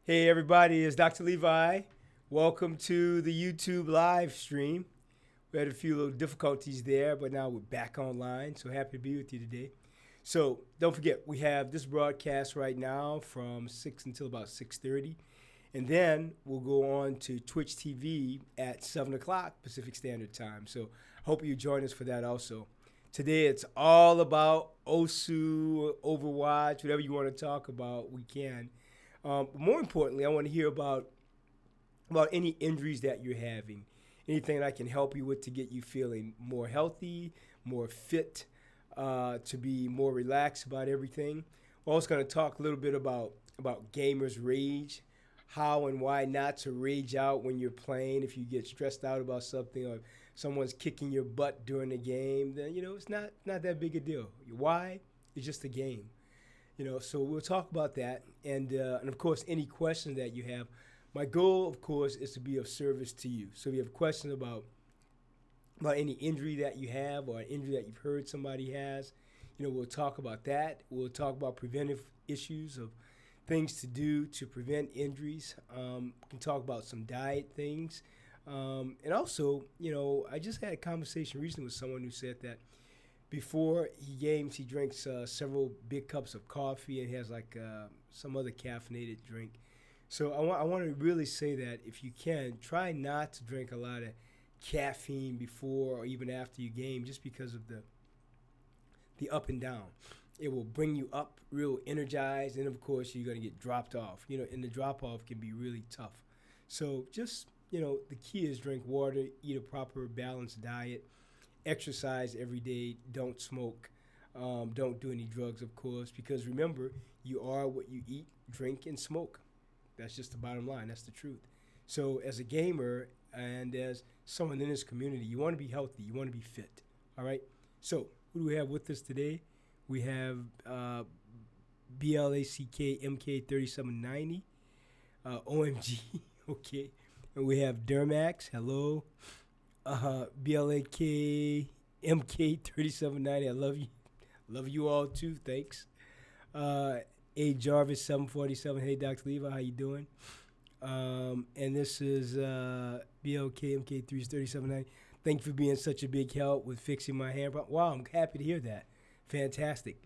Hey everybody, it's Dr. Levi. Welcome to the YouTube live stream. We had a few little difficulties there, but now we're back online. So happy to be with you today. So don't forget, we have this broadcast right now from 6 until about 6:30. And then we'll go on to Twitch TV at 7 o'clock Pacific Standard Time. So hope you join us for that also. Today it's all about OSU, Overwatch, whatever you want to talk about, we can. But more importantly, I want to hear about any injuries that you're having, anything I can help you with to get you feeling more healthy, more fit, to be more relaxed about everything. We're also going to talk a little bit about gamers' rage, how and why not to rage out when you're playing. If you get stressed out about something or someone's kicking your butt during the game, then it's not that big a deal. Why? It's just a game. So we'll talk about that, and of course, any questions that you have. My goal, of course, is to be of service to you. So if you have questions about any injury that you have or an injury that you've heard somebody has, we'll talk about that. We'll talk about preventive issues of things to do to prevent injuries. We can talk about some diet things, and also, I just had a conversation recently with someone who said that before he games, he drinks several big cups of coffee and has some other caffeinated drink. So I want to really say that if you can, try not to drink a lot of caffeine before or even after you game, just because of the up and down. It will bring you up real energized, and of course you're going to get dropped off. And the drop off can be really tough. So just the key is drink water, eat a proper balanced diet. Exercise every day, don't smoke, don't do any drugs, of course, because remember, you are what you eat, drink, and smoke. That's just the bottom line. That's the truth. So as a gamer and as someone in this community, you want to be healthy. You want to be fit. All right? So who do we have with us today? We have BLACK MK3790, OMG, okay. And we have Dermax, hello. BLAK MK3790. I love you. Love you all too. Thanks. A Jarvis 747. Hey, Dr. Levi, how you doing? And this is BLK MK3790. Thank you for being such a big help with fixing my hand problem. Wow, I'm happy to hear that. Fantastic.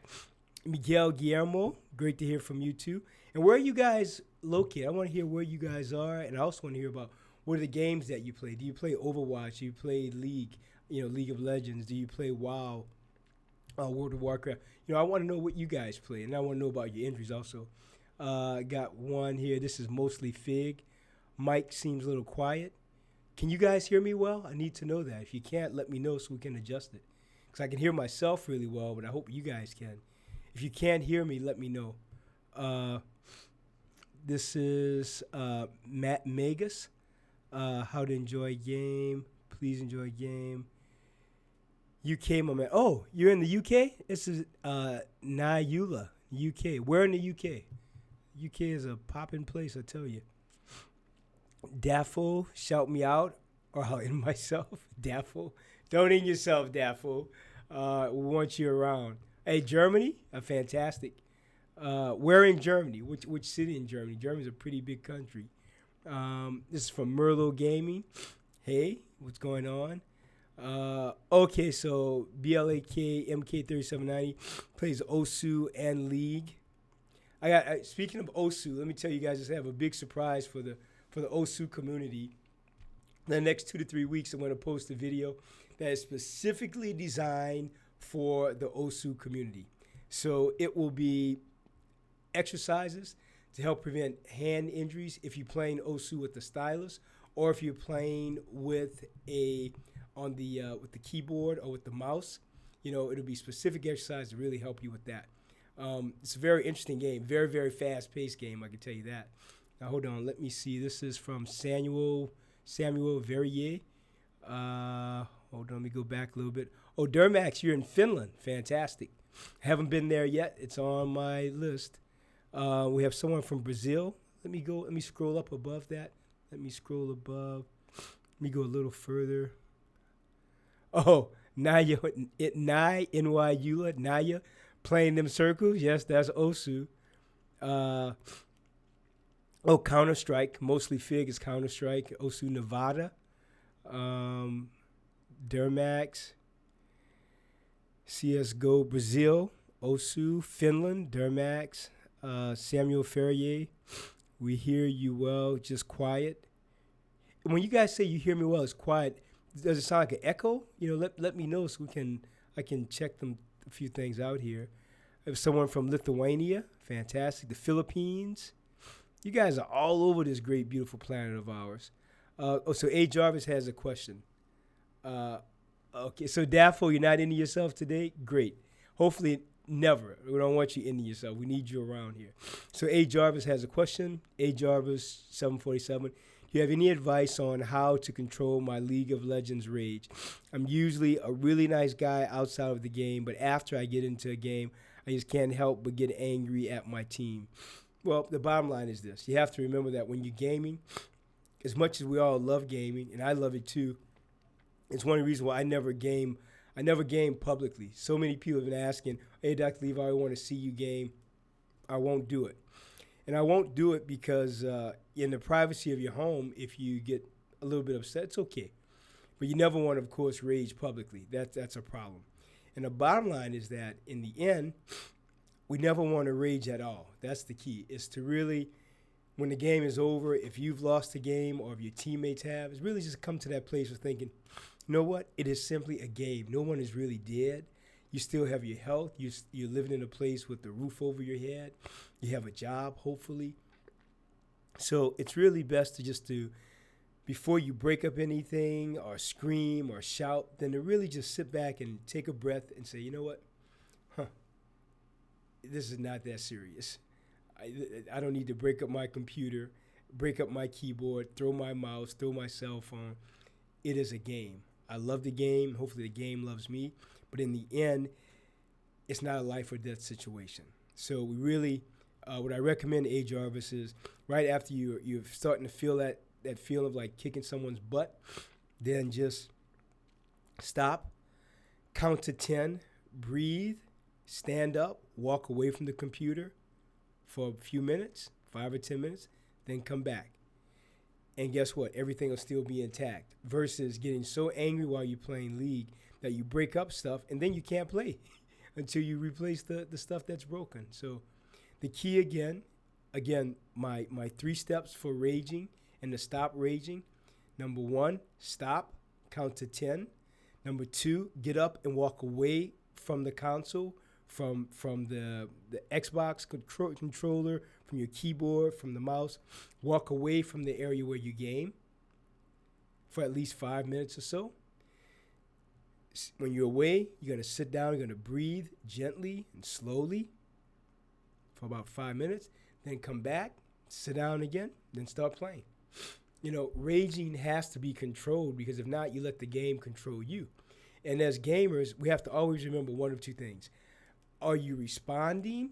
Miguel Guillermo, great to hear from you too. And where are you guys located? I want to hear where you guys are, and I also want to hear about what are the games that you play? Do you play Overwatch? Do you play League? League of Legends? Do you play WoW? World of Warcraft? I want to know what you guys play, and I want to know about your injuries also. Got one here. This is mostly Fig. Mike seems a little quiet. Can you guys hear me well? I need to know that. If you can't, let me know so we can adjust it. Because I can hear myself really well, but I hope you guys can. If you can't hear me, let me know. This is Matt Magus. How to enjoy game. Please enjoy game. UK, my man. Oh, you're in the UK? This is Nyula, UK. Where in the UK? UK is a poppin' place, I tell you. Daffo, shout me out. Or I'll end myself. Daffo. Don't end yourself, Daffo. We want you around. Hey, Germany? Fantastic. Where in Germany? Which city in Germany? Germany's a pretty big country. This is from Merlot Gaming. Hey, what's going on? Okay, so BLAK MK3790 plays OSU and League. Speaking of OSU, let me tell you guys, just have a big surprise for the OSU community. In the next 2 to 3 weeks, I'm going to post a video that is specifically designed for the OSU community. So it will be exercises to help prevent hand injuries if you're playing OSU with the stylus, or if you're playing with the keyboard or with the mouse. It'll be specific exercise to really help you with that. It's a very interesting game, very, very fast-paced game, I can tell you that. Now, hold on, let me see. This is from Samuel Verrier. Hold on, let me go back a little bit. Oh, Dermax, you're in Finland. Fantastic. Haven't been there yet. It's on my list. We have someone from Brazil. Let me scroll up above that. Let me scroll above. Let me go a little further. Oh, Naya, N-Y-Eula, Naya, playing them circles. Yes, that's OSU. Oh, Counter-Strike. Mostly FIG is Counter-Strike. OSU, Nevada. Dermax. CSGO, Brazil. OSU, Finland. Dermax. Samuel Ferrier. We hear you well, just quiet. When you guys say you hear me well, it's quiet. Does it sound like an echo? Let me know so I can check a few things out here. If someone from Lithuania, fantastic. The Philippines. You guys are all over this great, beautiful planet of ours. So A. Jarvis has a question. Okay, so Daffo, you're not into yourself today? Great. Hopefully never. We don't want you into yourself. We need you around here. So A. Jarvis has a question. A. Jarvis, 747. Do you have any advice on how to control my League of Legends rage? I'm usually a really nice guy outside of the game, but after I get into a game, I just can't help but get angry at my team. Well, the bottom line is this. You have to remember that when you're gaming, as much as we all love gaming, and I love it too, it's one of the reasons why I never game publicly. So many people have been asking, hey, Dr. Levi, I want to see you game. I won't do it. And I won't do it because in the privacy of your home, if you get a little bit upset, it's okay. But you never want to, of course, rage publicly. That's a problem. And the bottom line is that in the end, we never want to rage at all. That's the key, is to really, when the game is over, if you've lost the game or if your teammates have, it's really just come to that place of thinking, you know what? It is simply a game. No one is really dead. You still have your health. You're living in a place with the roof over your head. You have a job, hopefully. So it's really best to before you break up anything or scream or shout, then to really just sit back and take a breath and say, you know what? This is not that serious. I don't need to break up my computer, break up my keyboard, throw my mouse, throw my cell phone. It is a game. I love the game. Hopefully the game loves me. But in the end, it's not a life or death situation. So we really, what I recommend, A. Jarvis, is right after you're starting to feel that feeling of like kicking someone's butt, then just stop, count to 10, breathe, stand up, walk away from the computer for a few minutes, 5 or 10 minutes, then come back. And guess what? Everything will still be intact versus getting so angry while you're playing League that you break up stuff and then you can't play until you replace the stuff that's broken. So the key again, my 3 steps for raging and to stop raging. Number 1, stop, count to 10. Number 2, get up and walk away from the console, from the Xbox controller, from your keyboard, from the mouse. Walk away from the area where you game for at least 5 minutes or so. When you're away, you're going to sit down, you're going to breathe gently and slowly for about 5 minutes, then come back, sit down again, then start playing. Raging has to be controlled because if not, you let the game control you. And as gamers, we have to always remember one of 2 things. Are you responding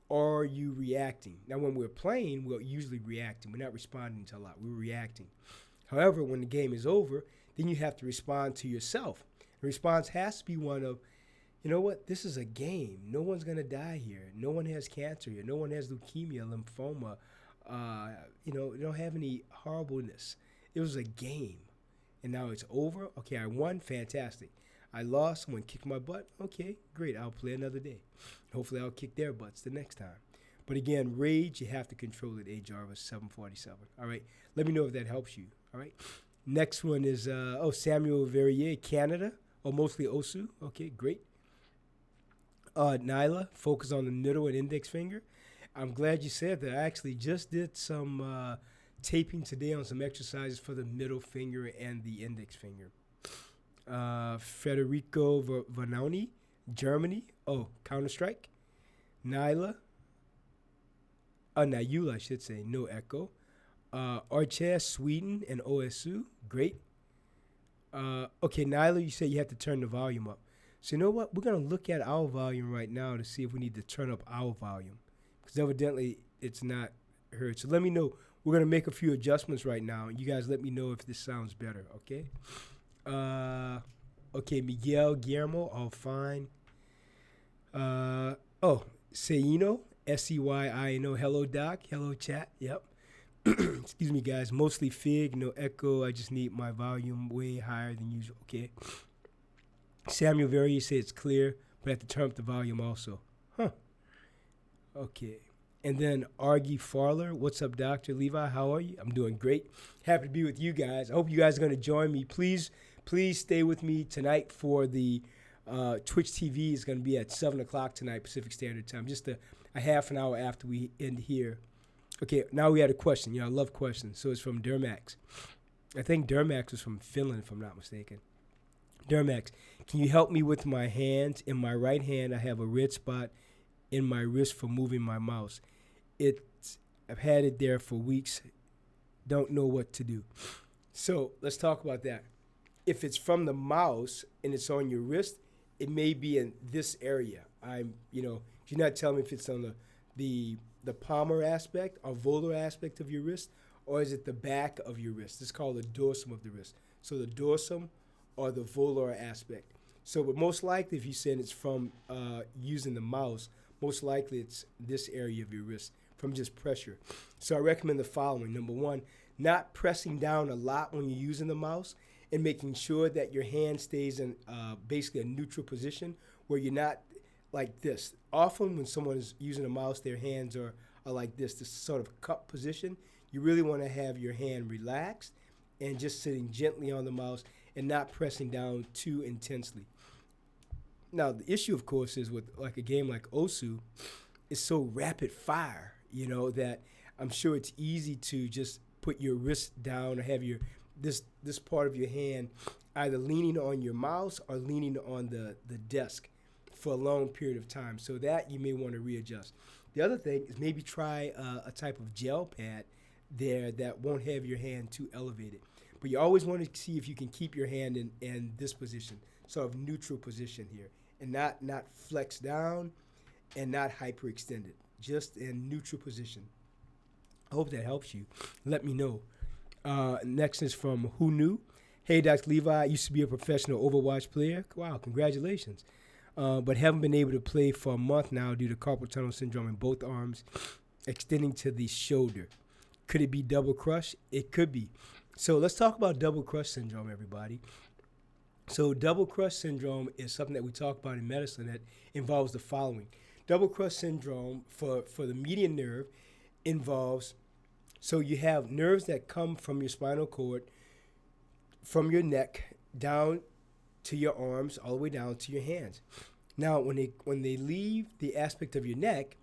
or are you reacting? Now, when we're playing, we're usually reacting. We're not responding to a lot. We're reacting. However, when the game is over, then you have to respond to yourself. The response has to be one of, you know what? This is a game. No one's going to die here. No one has cancer here. No one has leukemia, lymphoma. You don't have any horribleness. It was a game. And now it's over. Okay, I won. Fantastic. I lost. Someone kicked my butt. Okay, great. I'll play another day. Hopefully I'll kick their butts the next time. But again, rage, you have to control it. A. Jarvis, 747. All right. Let me know if that helps you. All right. Next one is, Samuel Verrier, Canada. Mostly OSU. Okay, great. Nyla, focus on the middle and index finger. I'm glad you said that. I actually just did some taping today on some exercises for the middle finger and the index finger. Federico Vanoni, Germany. Counter-Strike. Nyla. Nayula, I should say. No echo. Arches, Sweden, and OSU. Great. Okay, Nyla, you said you have to turn the volume up. So you know what? We're going to look at our volume right now to see if we need to turn up our volume. Because evidently it's not heard. So let me know. We're going to make a few adjustments right now. And you guys let me know if this sounds better, okay? Okay, Miguel, Guillermo, all fine. Seino, S-E-Y-I-N-O. Hello, Doc. Hello, chat. Yep. Excuse me, guys. Mostly fig, no echo. I just need my volume way higher than usual. Okay. Samuel Verrier says it's clear, but I have to turn up the volume also. Huh. Okay. And then Argy Farler, what's up, Dr. Levi? How are you? I'm doing great. Happy to be with you guys. I hope you guys are going to join me. Please stay with me tonight for the Twitch TV is going to be at 7 o'clock tonight, Pacific Standard Time, just a half an hour after we end here. Okay, now we had a question. You know, I love questions. So it's from Dermax. I think Dermax was from Finland, if I'm not mistaken. Dermax, can you help me with my hands? In my right hand, I have a red spot in my wrist for moving my mouse. I've had it there for weeks. Don't know what to do. So let's talk about that. If it's from the mouse and it's on your wrist, it may be in this area. You're not telling me if it's on the palmar aspect or volar aspect of your wrist, or is it the back of your wrist? It's called the dorsum of the wrist. So the dorsum or the volar aspect. So, but most likely, if you're saying it's from using the mouse, most likely it's this area of your wrist from just pressure. So I recommend the following. Number one, not pressing down a lot when you're using the mouse, and making sure that your hand stays in basically a neutral position where you're not like this. Often when someone is using a mouse, their hands are like this sort of cup position. You really want to have your hand relaxed and just sitting gently on the mouse and not pressing down too intensely. Now, the issue, of course, is with like a game like OSU, it's so rapid fire, that I'm sure it's easy to just put your wrist down or have this part of your hand either leaning on your mouse or leaning on the desk for a long period of time. So that you may want to readjust. The other thing is maybe try a type of gel pad there that won't have your hand too elevated. But you always want to see if you can keep your hand in this position, sort of neutral position here, and not flex down and not hyperextended, just in neutral position. I hope that helps you. Let me know. Next is from Who Knew. Hey, Dr. Levi, I used to be a professional Overwatch player. Wow, congratulations. But haven't been able to play for a month now due to carpal tunnel syndrome in both arms, extending to the shoulder. Could it be double crush? It could be. So let's talk about double crush syndrome, everybody. So double crush syndrome is something that we talk about in medicine that involves the following. Double crush syndrome for the median nerve involves, so you have nerves that come from your spinal cord, from your neck down to your arms, all the way down to your hands. Now, when they leave the aspect of your neck,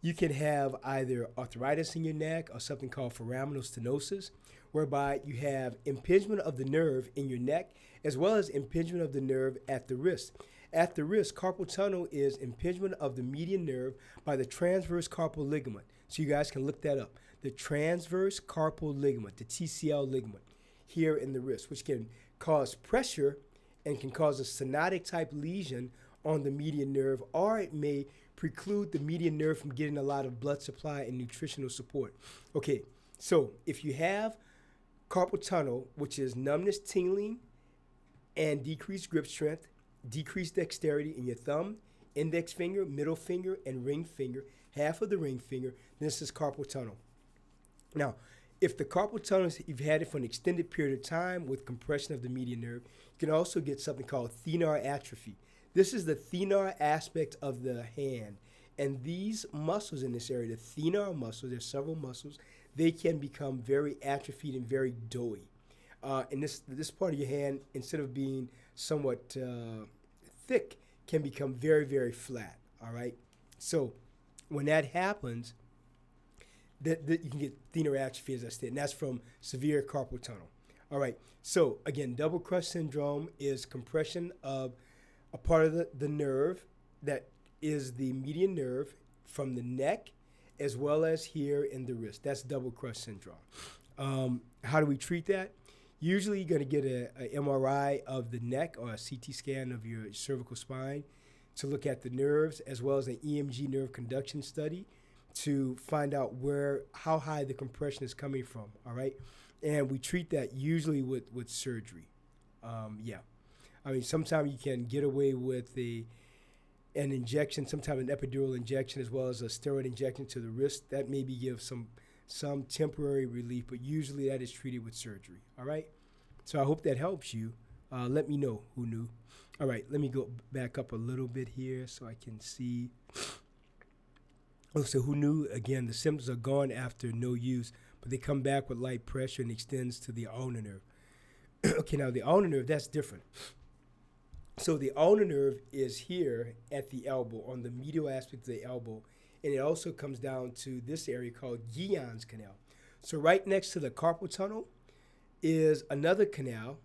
you can have either arthritis in your neck or something called foraminal stenosis, whereby you have impingement of the nerve in your neck as well as impingement of the nerve at the wrist. At the wrist, carpal tunnel is impingement of the median nerve by the transverse carpal ligament. So you guys can look that up. The transverse carpal ligament, the TCL ligament, here in the wrist, which can cause pressure and can cause a stenotic type lesion on the median nerve, or it may preclude the median nerve from getting a lot of blood supply and nutritional support. Okay, so if you have carpal tunnel, which is numbness, tingling, and decreased grip strength, decreased dexterity in your thumb, index finger, middle finger, and ring finger, half of the ring finger, this is carpal tunnel. Now, if the carpal tunnel, you've had it for an extended period of time with compression of the median nerve, you can also get something called thenar atrophy. This is the thenar aspect of the hand. And these muscles in this area, the thenar muscles, there's several muscles, they can become very atrophied and very doughy. And this part of your hand, instead of being somewhat thick, can become very, very flat, all right? So when that happens, that you can get thenar atrophy, as I said, and that's from severe carpal tunnel. All right, so again, double crush syndrome is compression of a part of the nerve that is the median nerve from the neck as well as here in the wrist. That's double crush syndrome. How do we treat that? Usually you're going to get a MRI of the neck or a CT scan of your cervical spine to look at the nerves, as well as an EMG nerve conduction study to find out how high the compression is coming from, all right? And we treat that usually with surgery. Yeah. I mean, sometimes you can get away with an injection, sometimes an epidural injection, as well as a steroid injection to the wrist. That maybe gives some some temporary relief, but usually that is treated with surgery. All right. So I hope that helps you. Let me know who knew. All right, let me go back up a little bit here so I can see. Oh, so who knew? Again, the symptoms are gone after no use, but they come back with light pressure and extends to the ulnar nerve. Okay, now the ulnar nerve, that's different. So the ulnar nerve is here at the elbow, on the medial aspect of the elbow, and it also comes down to this area called Guillen's canal. So right next to the carpal tunnel is another canal.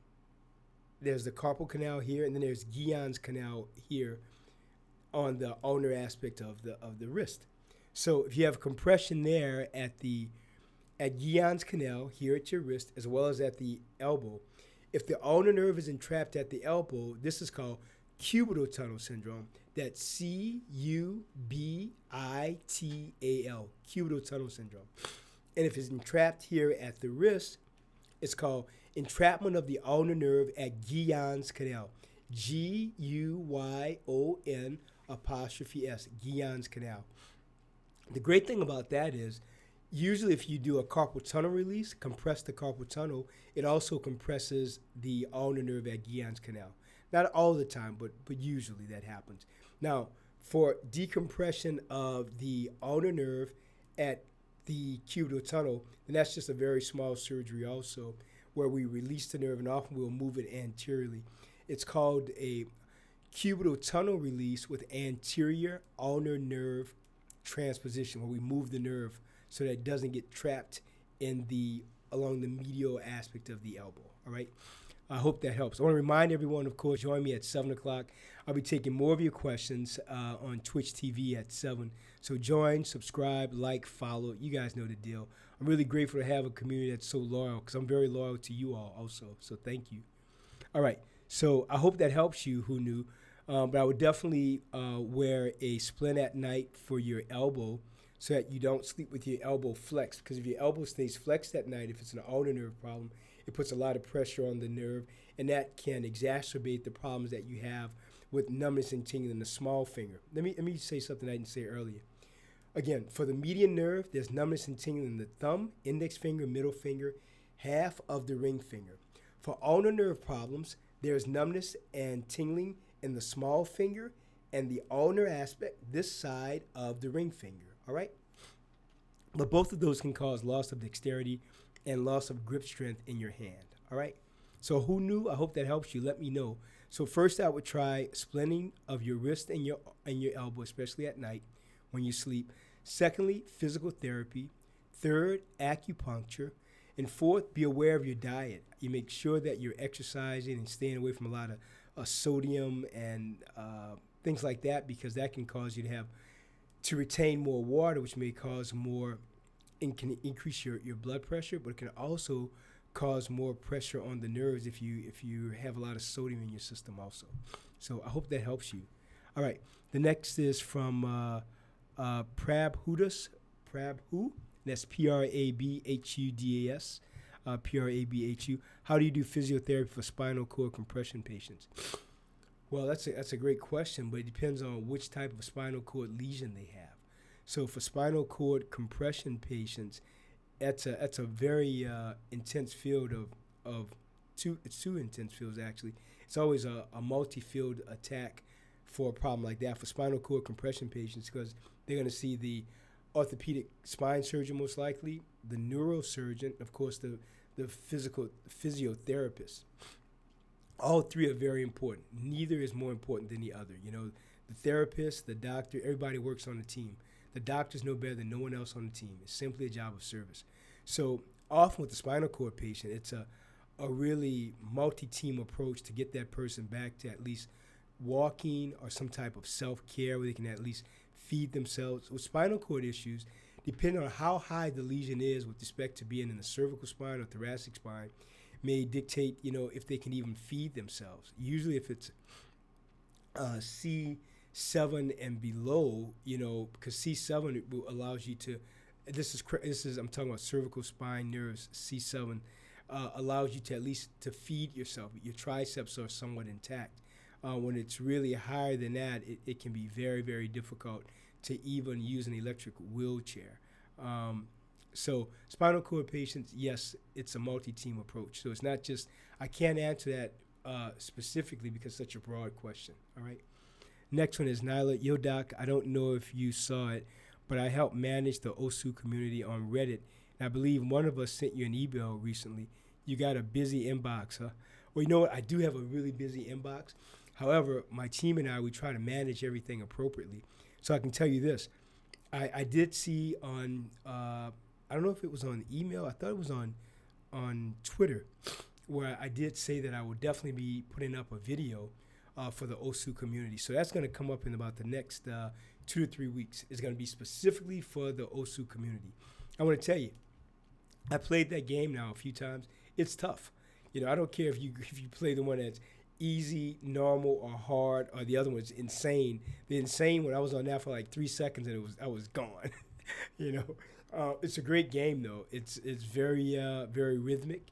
There's the carpal canal here, and then there's Guillen's canal here on the ulnar aspect of the wrist. So if you have compression there at Guillen's canal here at your wrist, as well as at the elbow, if the ulnar nerve is entrapped at the elbow, this is called cubital tunnel syndrome. That's Cubbital, cubital tunnel syndrome. And if it's entrapped here at the wrist, it's called entrapment of the ulnar nerve at Guillen's canal. Guyon''S, Guillen's canal. The great thing about that is, usually if you do a carpal tunnel release, compress the carpal tunnel, it also compresses the ulnar nerve at Guillen's canal. Not all the time, but usually that happens. Now, for decompression of the ulnar nerve at the cubital tunnel, and that's just a very small surgery also, where we release the nerve and often we'll move it anteriorly. It's called a cubital tunnel release with anterior ulnar nerve transposition, where we move the nerve so that it doesn't get trapped along the medial aspect of the elbow. All right. I hope that helps. I want to remind everyone, of course, join me at 7 o'clock. I'll be taking more of your questions on Twitch TV at 7. So join, subscribe, like, follow. You guys know the deal. I'm really grateful to have a community that's so loyal, because I'm very loyal to you all also. So thank you. All right. So I hope that helps you, who knew. But I would definitely wear a splint at night for your elbow so that you don't sleep with your elbow flexed. Because if your elbow stays flexed at night, if it's an ulnar nerve problem, it puts a lot of pressure on the nerve, and that can exacerbate the problems that you have with numbness and tingling in the small finger. Let me say something I didn't say earlier. Again, for the median nerve, there's numbness and tingling in the thumb, index finger, middle finger, half of the ring finger. For ulnar nerve problems, there's numbness and tingling in the small finger and the ulnar aspect, this side of the ring finger, all right? But both of those can cause loss of dexterity and loss of grip strength in your hand, all right? So who knew? I hope that helps you. Let me know. So first I would try splinting of your wrist and your elbow, especially at night when you sleep. Secondly, physical therapy. Third, acupuncture. And fourth, be aware of your diet. You make sure that you're exercising and staying away from a lot of sodium and things like that, because that can cause you to retain more water, which may cause more, and can increase your blood pressure, but it can also cause more pressure on the nerves if you have a lot of sodium in your system also. So I hope that helps you. All right, the next is from Prabhudas. Prabhu, that's Prabhudas. Prabhu. How do you do physiotherapy for spinal cord compression patients? Well, that's a great question, but it depends on which type of spinal cord lesion they have. So for spinal cord compression patients, that's a very intense field it's two intense fields actually. It's always a multi-field attack for a problem like that for spinal cord compression patients, because they're going to see the orthopedic spine surgeon most likely, the neurosurgeon, of course the physical physiotherapist. All three are very important. Neither is more important than the other. You know, the therapist, the doctor, everybody works on a team. The doctors know better than no one else on the team. It's simply a job of service. So often with the spinal cord patient, it's a really multi-team approach to get that person back to at least walking or some type of self-care where they can at least feed themselves. With spinal cord issues, depending on how high the lesion is with respect to being in the cervical spine or thoracic spine, may dictate, if they can even feed themselves. Usually if it's C7 and below, because C7 allows you to, this is I'm talking about cervical spine nerves, C7 allows you to at least to feed yourself. Your triceps are somewhat intact. When it's really higher than that, it can be very, very difficult to even use an electric wheelchair. So spinal cord patients, yes, it's a multi-team approach. So it's not just, I can't answer that specifically because it's such a broad question. All right. Next one is Nyla. Yo, Doc, I don't know if you saw it, but I help manage the OSU community on Reddit. And I believe one of us sent you an email recently. You got a busy inbox, huh? Well, you know what? I do have a really busy inbox. However, my team and I, we try to manage everything appropriately. So I can tell you this. I did see on, I don't know if it was on email. I thought it was on Twitter, where I did say that I would definitely be putting up a video for the OSU community. So that's going to come up in about the next 2 to 3 weeks. It's going to be specifically for the OSU community. I want to tell you, I played that game now a few times. It's tough. You know, I don't care if you play the one that's easy, normal, or hard, or the other one's insane. The insane one, I was on that for like 3 seconds and I was gone. You know, it's a great game though. It's very very rhythmic,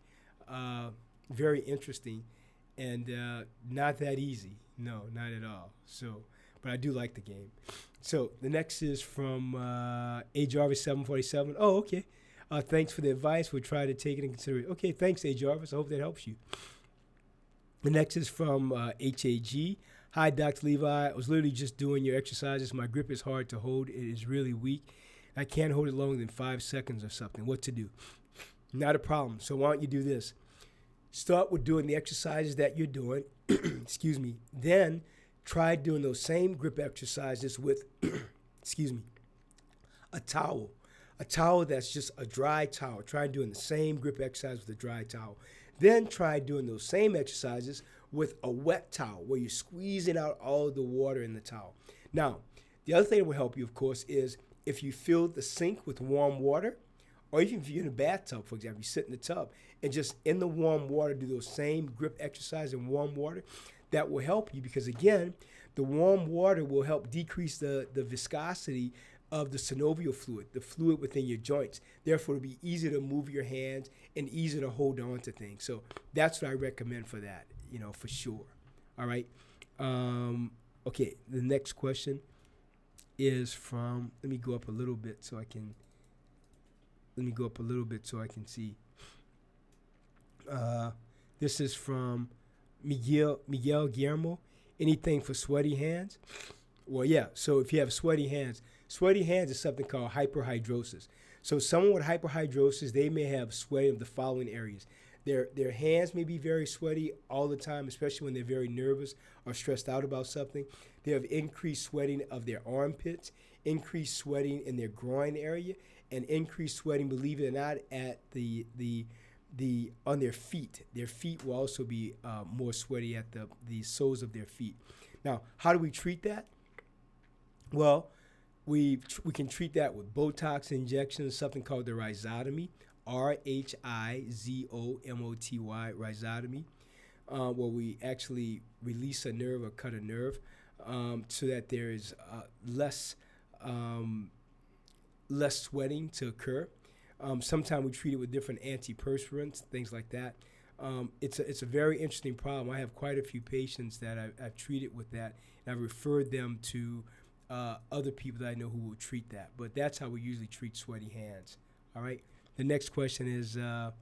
very interesting, and not that easy. No, not at all. So, but I do like the game. So the next is from A Jarvis 747. Oh, okay. Thanks for the advice. We'll try to take it in consideration. Okay, thanks, A Jarvis. I hope that helps you. The next is from HAG. Hi, Dr. Levi. I was literally just doing your exercises. My grip is hard to hold. It is really weak. I can't hold it longer than 5 seconds or something. What to do? Not a problem. So why don't you do this? Start with doing the exercises that you're doing. Excuse me. Then try doing those same grip exercises with, excuse me, a towel. A towel that's just a dry towel. Try doing the same grip exercise with a dry towel. Then try doing those same exercises with a wet towel where you're squeezing out all the water in the towel. Now, the other thing that will help you, of course, is if you fill the sink with warm water, or even if you're in a bathtub, for example, you sit in the tub and just in the warm water do those same grip exercises in warm water, that will help you because, again, the warm water will help decrease the viscosity of the synovial fluid, the fluid within your joints. Therefore, it'll be easier to move your hands and easier to hold on to things. So that's what I recommend for that, you know, for sure. All right. Okay, the next question is from, let me go up a little bit so I can see. This is from Miguel Guillermo. Anything for sweaty hands? Well, yeah. So if you have sweaty hands is something called hyperhidrosis. So someone with hyperhidrosis, they may have sweating of the following areas. Their hands may be very sweaty all the time, especially when they're very nervous or stressed out about something. They have increased sweating of their armpits, increased sweating in their groin area, and increased sweating, believe it or not, at on their feet. Their feet will also be more sweaty at the soles of their feet. Now, how do we treat that? Well, we can treat that with Botox injections, something called the rhizotomy, rhizomoty, rhizotomy, where we actually release a nerve or cut a nerve so that there is less sweating to occur. Sometimes we treat it with different antiperspirants, things like that. It's a very interesting problem. I have quite a few patients that I've treated with that, and I've referred them to other people that I know who will treat that. But that's how we usually treat sweaty hands. All right. The next question is Heath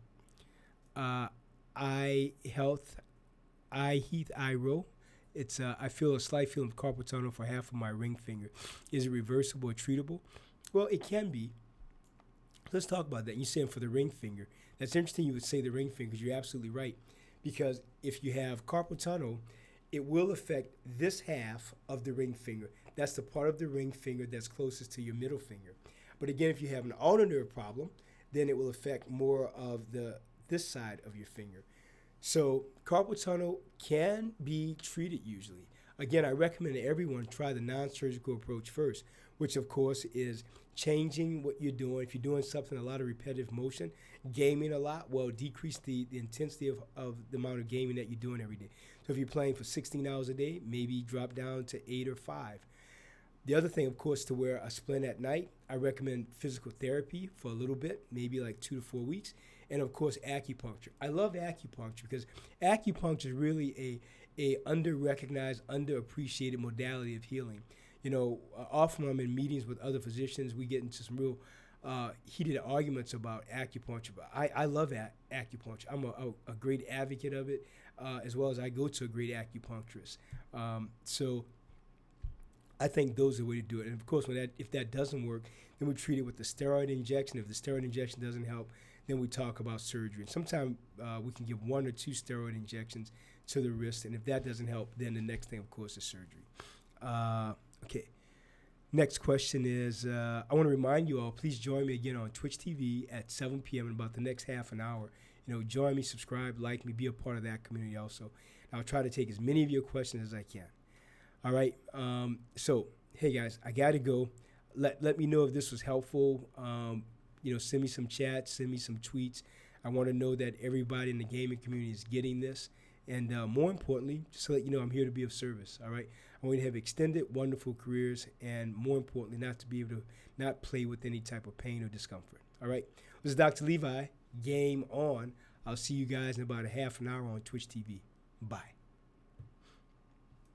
Iro. It's I feel a slight feeling of carpal tunnel for half of my ring finger. Is it reversible or treatable? Well, it can be. Let's talk about that. You're saying for the ring finger. That's interesting you would say the ring finger because you're absolutely right. Because if you have carpal tunnel, it will affect this half of the ring finger. That's the part of the ring finger that's closest to your middle finger. But again, if you have an ulnar nerve problem, then it will affect more of this side of your finger. So carpal tunnel can be treated usually. Again, I recommend that everyone try the non-surgical approach first, which of course is changing what you're doing. If you're doing something, a lot of repetitive motion, gaming a lot, well, decrease the intensity of the amount of gaming that you're doing every day. So if you're playing for 16 hours a day, maybe drop down to 8 or 5. The other thing, of course, to wear a splint at night, I recommend physical therapy for a little bit, maybe like 2 to 4 weeks. And of course, acupuncture. I love acupuncture because acupuncture is really a under-recognized, underappreciated modality of healing. You know, often when I'm in meetings with other physicians, we get into some real heated arguments about acupuncture, but I love acupuncture. I'm a great advocate of it, as well as I go to a great acupuncturist. So I think those are the way to do it. And of course, if that doesn't work, then we treat it with the steroid injection. If the steroid injection doesn't help, then we talk about surgery. And sometimes we can give 1 or 2 steroid injections to the wrist. And if that doesn't help, then the next thing, of course, is surgery. Okay. Next question is, I want to remind you all, please join me again on Twitch TV at 7 p.m. in about the next half an hour. Join me, subscribe, like me, be a part of that community also. I'll try to take as many of your questions as I can. All right. So, hey, guys, I got to go. Let me know if this was helpful. Send me some chats, send me some tweets. I want to know that everybody in the gaming community is getting this. And more importantly, just to let you know, I'm here to be of service. All right. I want you to have extended, wonderful careers. And more importantly, not to be able to not play with any type of pain or discomfort. All right. This is Dr. Levi. Game on. I'll see you guys in about a half an hour on Twitch TV. Bye.